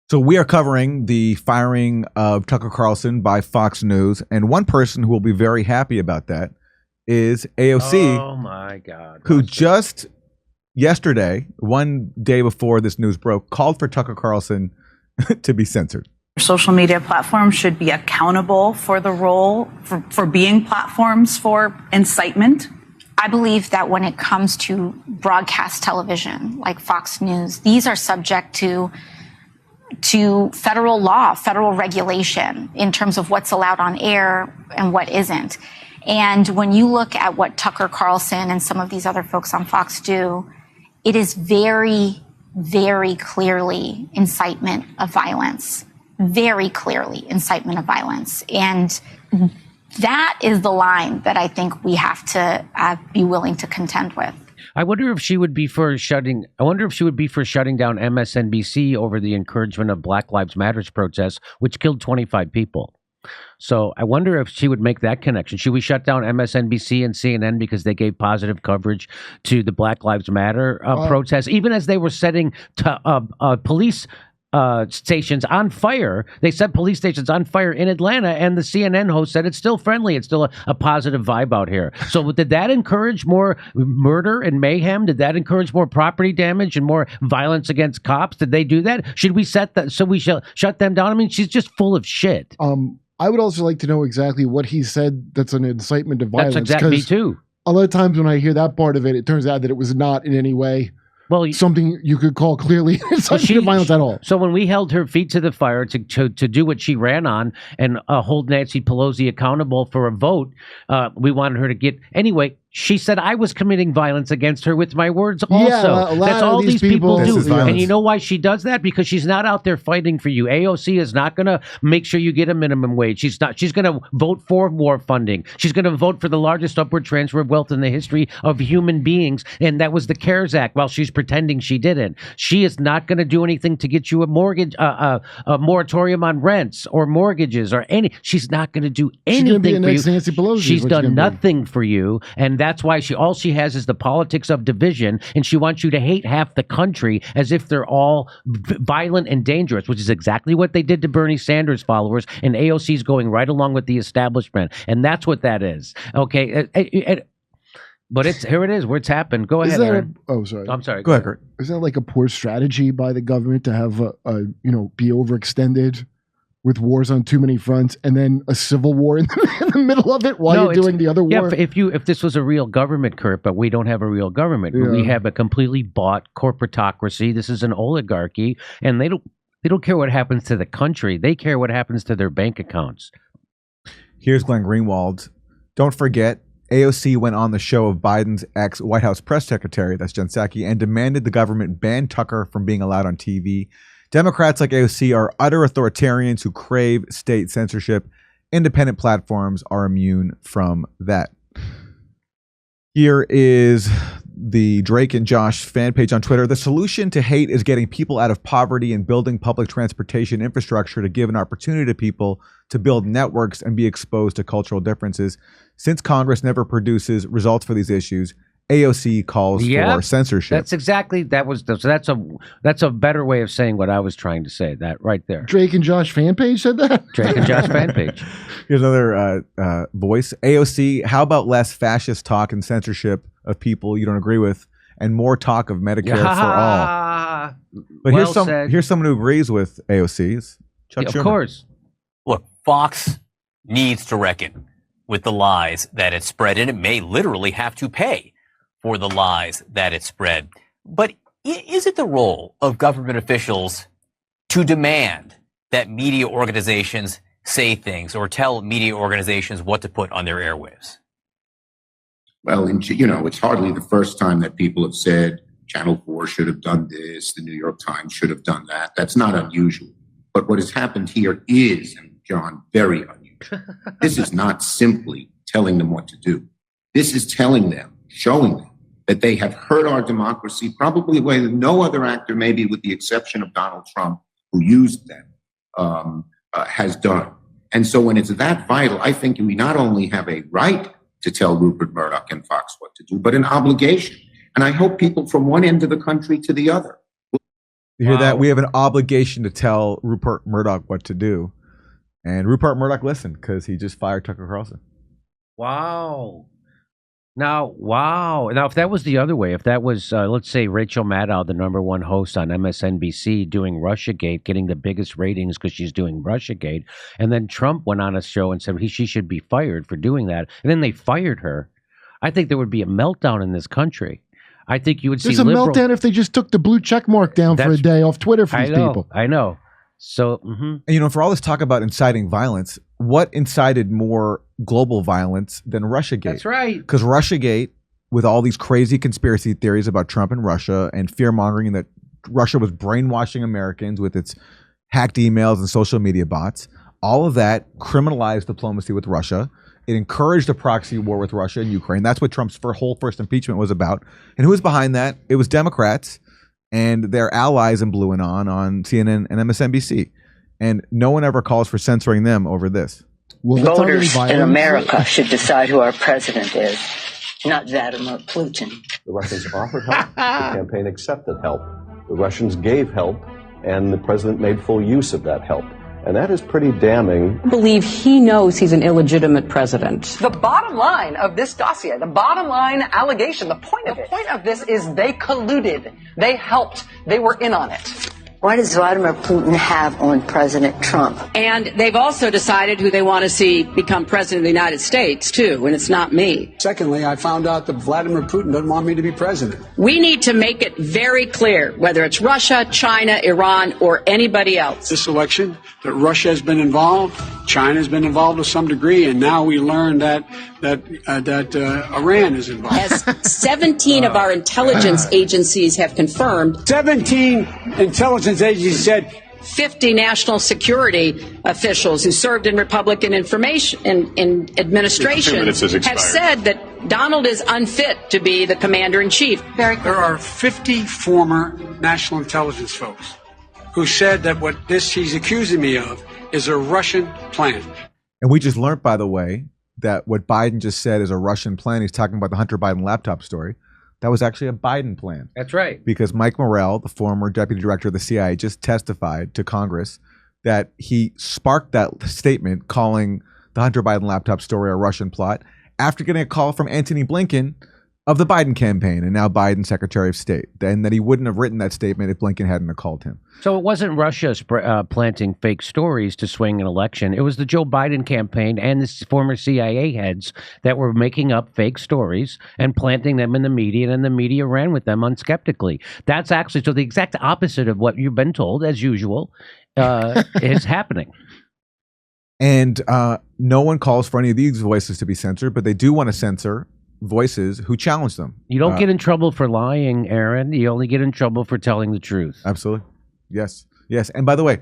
So we are covering the firing of Tucker Carlson by Fox News, and one person who will be very happy about that is AOC. Oh my God! Who just yesterday, one day before this news broke, called for Tucker Carlson to be censored. Social media platforms should be accountable for the role for being platforms for incitement. I believe that when it comes to broadcast television like Fox News, these are subject to federal law, federal regulation in terms of what's allowed on air and what isn't. And when you look at what Tucker Carlson and some of these other folks on Fox do, it is very, very clearly incitement of violence. Very clearly incitement of violence. And that is the line that I think we have to be willing to contend with. I wonder if she would be for shutting down MSNBC over the encouragement of Black Lives Matters protests, which killed 25 people. So I wonder if she would make that connection. Should we shut down MSNBC and CNN because they gave positive coverage to the Black Lives Matter protests, even as they were setting police stations on fire? They set police stations on fire in Atlanta, and the CNN host said it's still friendly. It's still a positive vibe out here. So did that encourage more murder and mayhem? Did that encourage more property damage and more violence against cops? Did they do that? Should we set that? So we shall shut them down? I mean, she's just full of shit. I would also like to know exactly what he said that's an incitement of violence. That's exactly me too. A lot of times when I hear that part of it, it turns out that it was not in any way something you could call clearly incitement of violence at all. So when we held her feet to the fire to do what she ran on and hold Nancy Pelosi accountable for a vote, we wanted her to get anyway. She said I was committing violence against her with my words also. Yeah, that's all these people do. Yeah. And you know why she does that? Because she's not out there fighting for you. AOC is not going to make sure you get a minimum wage. She's not. She's going to vote for war funding. She's going to vote for the largest upward transfer of wealth in the history of human beings. And that was the CARES Act, while she's pretending she didn't. She is not going to do anything to get you a mortgage, a moratorium on rents or mortgages or any. She's not going to do anything for you. Nancy Pelosi, she's done nothing for you. And that's why all she has is the politics of division, and she wants you to hate half the country as if they're all violent and dangerous, which is exactly what they did to Bernie Sanders followers, and AOC's going right along with the establishment, and that's what that is. Okay, but here it is where it's happened. Go ahead, Aaron. Sorry. I'm sorry. Go ahead, Kurt. Is that like a poor strategy by the government to have be overextended with wars on too many fronts and then a civil war in the middle of it while you're doing the other war? If this was a real government, Kurt, but we don't have a real government. Yeah. We have a completely bought corporatocracy. This is an oligarchy, and they don't care what happens to the country. They care what happens to their bank accounts. Here's Glenn Greenwald. Don't forget, AOC went on the show of Biden's ex-White House press secretary, that's Jen Psaki, and demanded the government ban Tucker from being allowed on TV. Democrats like AOC are utter authoritarians who crave state censorship. Independent platforms are immune from that. Here is the Drake and Josh fan page on Twitter. The solution to hate is getting people out of poverty and building public transportation infrastructure to give an opportunity to people to build networks and be exposed to cultural differences. Since Congress never produces results for these issues, AOC calls for censorship. That's exactly that's a better way of saying what I was trying to say. That right there. Drake and Josh fan page said that. Drake and Josh fan page. Here's another voice. AOC, how about less fascist talk and censorship of people you don't agree with, and more talk of Medicare for all? But here's someone who agrees with AOC's. Chuck Schumer. Of course. Look, Fox needs to reckon with the lies that it spread, and it may literally have to pay for the lies that it spread. But is it the role of government officials to demand that media organizations say things or tell media organizations what to put on their airwaves? Well, it's hardly the first time that people have said Channel 4 should have done this, the New York Times should have done that. That's not unusual. But what has happened here is, and John, very unusual. This is not simply telling them what to do. This is telling them, showing them that they have hurt our democracy probably a way that no other actor, maybe with the exception of Donald Trump, who used them, has done. And so when it's that vital, I think we not only have a right to tell Rupert Murdoch and Fox what to do, but an obligation. And I hope people from one end of the country to the other. You hear that? We have an obligation to tell Rupert Murdoch what to do. And Rupert Murdoch listened because he just fired Tucker Carlson. Wow. Now, if that was the other way, if that was, let's say, Rachel Maddow, the #1 host on MSNBC, doing Russiagate, getting the biggest ratings because she's doing Russiagate, and then Trump went on a show and said she should be fired for doing that, and then they fired her, I think there would be a meltdown in this country. I think you would see There's a meltdown if they just took the blue check mark down for a day off Twitter for these people. I know. So, and, for all this talk about inciting violence, what incited more global violence than Russiagate? That's right. Because Russiagate, with all these crazy conspiracy theories about Trump and Russia and fear-mongering that Russia was brainwashing Americans with its hacked emails and social media bots, all of that criminalized diplomacy with Russia. It encouraged a proxy war with Russia and Ukraine. That's what Trump's whole first impeachment was about. And who was behind that? It was Democrats and their allies in blue and on CNN and MSNBC. And no one ever calls for censoring them over this. Well, voters in America should decide who our president is, not Vladimir Putin. The Russians offered help. The campaign accepted help. The Russians gave help, and the president made full use of that help. And that is pretty damning. I believe he knows he's an illegitimate president. The bottom line of this dossier, the bottom line allegation, the point of this is they colluded. They helped. They were in on it. What does Vladimir Putin have on President Trump? And they've also decided who they want to see become president of the United States, too, and it's not me. Secondly, I found out that Vladimir Putin doesn't want me to be president. We need to make it very clear, whether it's Russia, China, Iran, or anybody else. This election, that Russia has been involved, China has been involved to some degree, and now we learn that Iran is involved. As 17 of our intelligence agencies have confirmed. 17 intelligence agencies said 50 national security officials who served in Republican information in administration have said that Donald is unfit to be the commander-in-chief. There are 50 former national intelligence folks who said that what he's accusing me of is a Russian plan. And we just learned, by the way, that what Biden just said is a Russian plan. He's talking about the Hunter Biden laptop story. That was actually a Biden plan. That's right. Because Mike Morrell, the former deputy director of the CIA, just testified to Congress that he sparked that statement calling the Hunter Biden laptop story a Russian plot after getting a call from Antony Blinken of the Biden campaign and now Biden Secretary of State, and that he wouldn't have written that statement if Blinken hadn't called him. So it wasn't Russia planting fake stories to swing an election. It was the Joe Biden campaign and the former CIA heads that were making up fake stories and planting them in the media, and the media ran with them unskeptically. That's actually so the exact opposite of what you've been told, as usual, is happening. And no one calls for any of these voices to be censored, but they do want to censor voices who challenge them. You don't get in trouble for lying, Aaron. You only get in trouble for telling the truth. Absolutely. Yes. And by the way,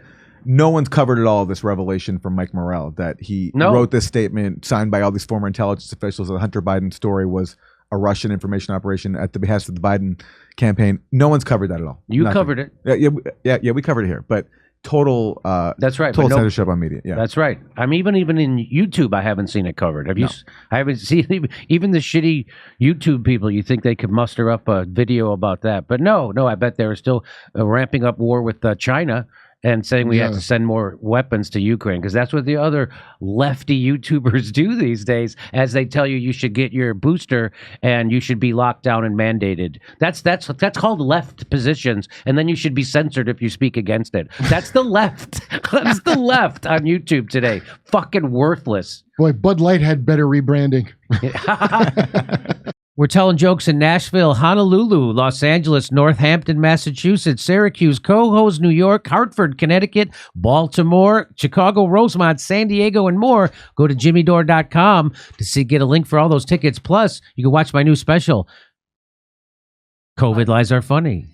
no one's covered at all this revelation from Mike Morrell that he wrote this statement signed by all these former intelligence officials that the Hunter Biden story was a Russian information operation at the behest of the Biden campaign. No one's covered that at all. You covered it. Yeah, we covered it here. But total that's right. Total censorship on media. Yeah. That's right. I'm even in YouTube I haven't seen it covered. Have you? I haven't seen even the shitty YouTube people. You think they could muster up a video about that? But no, I bet they're still ramping up war with China and saying we have to send more weapons to Ukraine, because that's what the other lefty YouTubers do these days, as they tell you should get your booster and you should be locked down and mandated. That's called left positions, and then you should be censored if you speak against it. That's the left. That's the left on YouTube today. Fucking worthless. Boy, Bud Light had better rebranding. We're telling jokes in Nashville, Honolulu, Los Angeles, Northampton, Massachusetts, Syracuse, Cohoes, New York, Hartford, Connecticut, Baltimore, Chicago, Rosemont, San Diego, and more. Go to jimmydore.com to get a link for all those tickets. Plus, you can watch my new special, COVID Lies Are Funny.